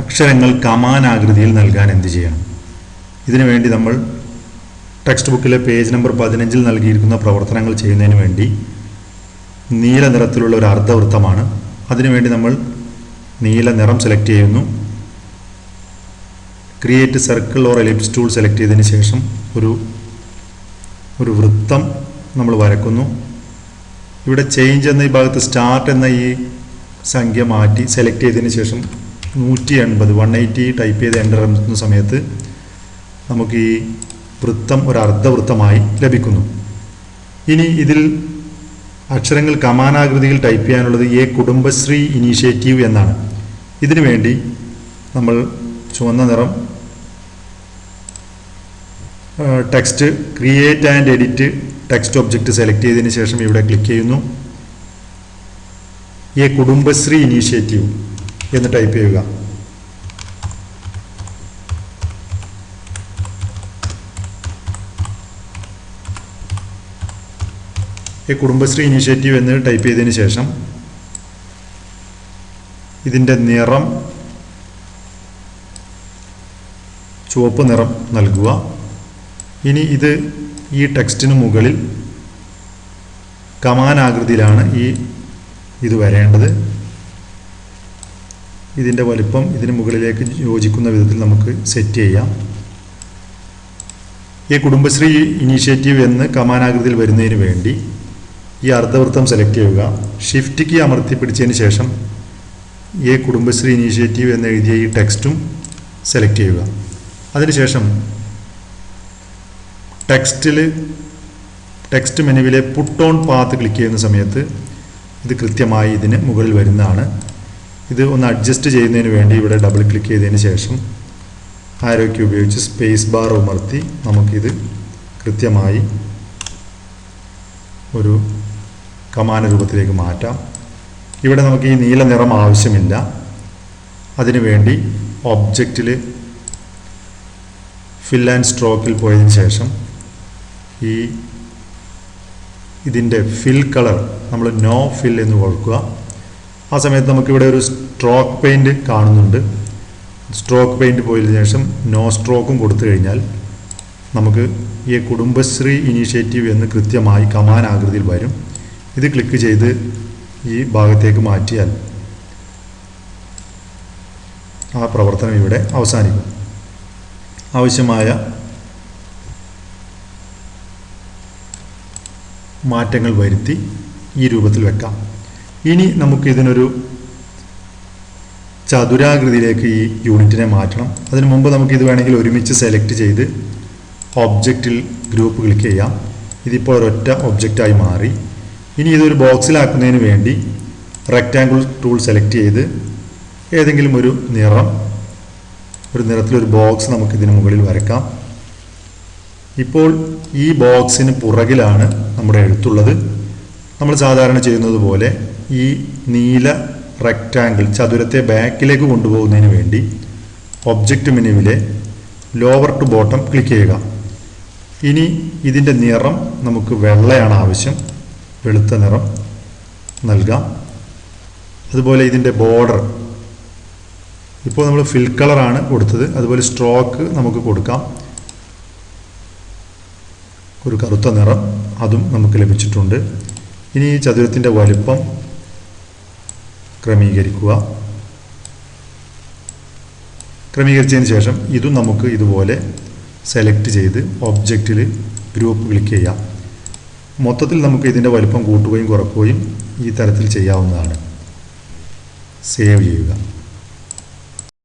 അക്ഷരങ്ങൾ കമാനാകൃതിയിൽ നൽകാൻ എന്ത് ചെയ്യണം? ഇതിനു വേണ്ടി നമ്മൾ ടെക്സ്റ്റ് ബുക്കിലെ പേജ് നമ്പർ 15 നൽകിയിരിക്കുന്ന പ്രവർത്തനങ്ങൾ ചെയ്യുന്നതിന് വേണ്ടി നീല നിറത്തിലുള്ള ഒരു അർദ്ധവൃത്തമാണ്. അതിനുവേണ്ടി നമ്മൾ നീല നിറം സെലക്ട് ചെയ്യുന്നു. Create circle or ellipse tool select ചെയ്തതിന് ശേഷം ഒരു വൃത്തം നമ്മൾ വരക്കുന്നു. ഇവിടെ ചേഞ്ച് എന്ന ഈ ഭാഗത്ത് സ്റ്റാർട്ട് എന്ന ഈ സംഖ്യ മാറ്റി സെലക്ട് ചെയ്തതിന് ശേഷം 180 ടൈപ്പ് ചെയ്ത് എൻ്റർ എന്ന സമയത്ത് നമുക്ക് ഈ വൃത്തം ഒരു അർദ്ധവൃത്തമായി ലഭിക്കുന്നു. ഇനി ഇതിൽ അക്ഷരങ്ങൾ കമാനാകൃതിയിൽ ടൈപ്പ് ചെയ്യാനുള്ളത് എ കുടുംബശ്രീ ഇനീഷ്യേറ്റീവ് എന്നാണ്. ഇതിനു വേണ്ടി നമ്മൾ ചുവന്ന നിറം text create and edit text object select ചെയ്തതിന് ശേഷം ഇവിടെ ക്ലിക്ക് ചെയ്യുന്നു. എ കുടുംബശ്രീ ഇനീഷ്യേറ്റീവ് എന്ന് ടൈപ്പ് ചെയ്യുക. എ കുടുംബശ്രീ ഇനീഷ്യേറ്റീവ് എന്ന് ടൈപ്പ് ചെയ്തതിന് ശേഷം ഇതിൻ്റെ നിറം ചുവപ്പ് നിറം നൽകുക. ഇനി ഈ ടെക്സ്റ്റിന് മുകളിൽ കമാനാകൃതിയിലാണ് ഇത് വരേണ്ടത്. ഇതിൻ്റെ വലിപ്പം ഇതിന് മുകളിലേക്ക് യോജിക്കുന്ന വിധത്തിൽ നമുക്ക് സെറ്റ് ചെയ്യാം. ഈ കുടുംബശ്രീ ഇനീഷ്യേറ്റീവ് എന്ന് കമാനാകൃതിയിൽ വരുന്നതിന് വേണ്ടി ഈ അർദ്ധവൃത്തം സെലക്ട് ചെയ്യുക. ഷിഫ്റ്റ് കീ അമർത്തി പിടിച്ചതിന് ശേഷം ഈ കുടുംബശ്രീ ഇനീഷ്യേറ്റീവ് എന്ന് എഴുതിയ ഈ ടെക്സ്റ്റും സെലക്ട് ചെയ്യുക. അതിനുശേഷം ടെക്സ്റ്റ് മെനുവിലെ പുട്ട് ഓൺ പാത്ത് ക്ലിക്ക് ചെയ്യുന്ന സമയത്ത് ഇത് കൃത്യമായി ഇതിന് മുകളിൽ വരുന്നതാണ്. ഇത് ഒന്ന് അഡ്ജസ്റ്റ് ചെയ്യുന്നതിന് വേണ്ടി ഇവിടെ ഡബിൾ ക്ലിക്ക് ചെയ്തതിന് ശേഷം ആരോ കീ ഉപയോഗിച്ച് സ്പേസ് ബാർ അമർത്തി നമുക്കിത് കൃത്യമായി ഒരു കമാന രൂപത്തിലേക്ക് മാറ്റാം. ഇവിടെ നമുക്ക് ഈ നീല നിറം ആവശ്യമില്ല. അതിനുവേണ്ടി ഒബ്ജക്റ്റിൽ ഫിൽ ആൻഡ് സ്ട്രോക്കിൽ പോയതിന് ശേഷം ഇതിൻ്റെ ഫിൽ കളർ നമ്മൾ നോ ഫിൽ എന്ന് കൊടുക്കുക. ആ സമയത്ത് നമുക്കിവിടെ ഒരു സ്ട്രോക്ക് പെയിൻറ് കാണുന്നുണ്ട്. സ്ട്രോക്ക് പെയിൻറ് പോയതിനു ശേഷം നോ സ്ട്രോക്കും കൊടുത്തു കഴിഞ്ഞാൽ നമുക്ക് ഈ കുടുംബശ്രീ ഇനീഷ്യേറ്റീവ് എന്ന് കൃത്യമായി കമാൻ ആകൃതിയിൽ വരും. ഇത് ക്ലിക്ക് ചെയ്ത് ഈ ഭാഗത്തേക്ക് മാറ്റിയാൽ ആ പ്രവർത്തനം ഇവിടെ അവസാനിക്കും. ആവശ്യമായ മാറ്റങ്ങൾ വരുത്തി ഈ രൂപത്തിൽ വെക്കാം. ഇനി നമുക്ക് ഇതിനൊരു ചതുരാകൃതിയിലേക്ക് ഈ യൂണിറ്റിനെ മാറ്റണം. അതിനു മുമ്പ് നമുക്കിത് വേണമെങ്കിൽ ഒരുമിച്ച് സെലക്ട് ചെയ്ത് ഒബ്ജക്റ്റിൽ ഗ്രൂപ്പ് ക്ലിക്ക് ചെയ്യാം. ഇതിപ്പോൾ ഒരൊറ്റ ഒബ്ജക്റ്റായി മാറി. ഇനി ഇതൊരു ബോക്സിലാക്കുന്നതിന് വേണ്ടി റെക്റ്റാങ്കിൾ ടൂൾ സെലക്ട് ചെയ്ത് ഏതെങ്കിലും ഒരു നിറത്തിലൊരു ബോക്സ് നമുക്കിതിന് മുകളിൽ വരക്കാം. ഇപ്പോൾ ഈ ബോക്സിന് പുറകിലാണ് നമ്മുടെ എഴുത്തുള്ളത്. നമ്മൾ സാധാരണ ചെയ്യുന്നത് പോലെ ഈ നീല റെക്റ്റാങ്കിൾ ചതുരത്തെ ബാക്കിലേക്ക് കൊണ്ടുപോകുന്നതിന് വേണ്ടി ഒബ്ജക്റ്റ് മെനുവിലെ ലോവർ ടു ബോട്ടം ക്ലിക്ക് ചെയ്യുക. ഇനി ഇതിൻ്റെ നിറം നമുക്ക് വെള്ളയാണ് ആവശ്യം. വെളുത്ത നിറം നൽകാം. അതുപോലെ ഇതിൻ്റെ ബോർഡർ ഇപ്പോൾ നമ്മൾ ഫിൽ കളറാണ് കൊടുത്തത്. അതുപോലെ സ്ട്രോക്ക് നമുക്ക് കൊടുക്കാം. ഒരു കറുത്ത നിറം അതും നമുക്ക് ലഭിച്ചിട്ടുണ്ട്. ഇനി ഈ ചതുരത്തിൻ്റെ വലിപ്പം ക്രമീകരിച്ചതിന് ശേഷം ഇതും നമുക്ക് ഇതുപോലെ സെലക്ട് ചെയ്ത് ഒബ്ജക്റ്റിൽ ഗ്രൂപ്പ് ക്ലിക്ക് ചെയ്യാം. മൊത്തത്തിൽ നമുക്ക് ഇതിൻ്റെ വലിപ്പം കൂട്ടുകയും കുറയ്ക്കുകയും ഈ തരത്തിൽ ചെയ്യാവുന്നതാണ്. സേവ് ചെയ്യുക.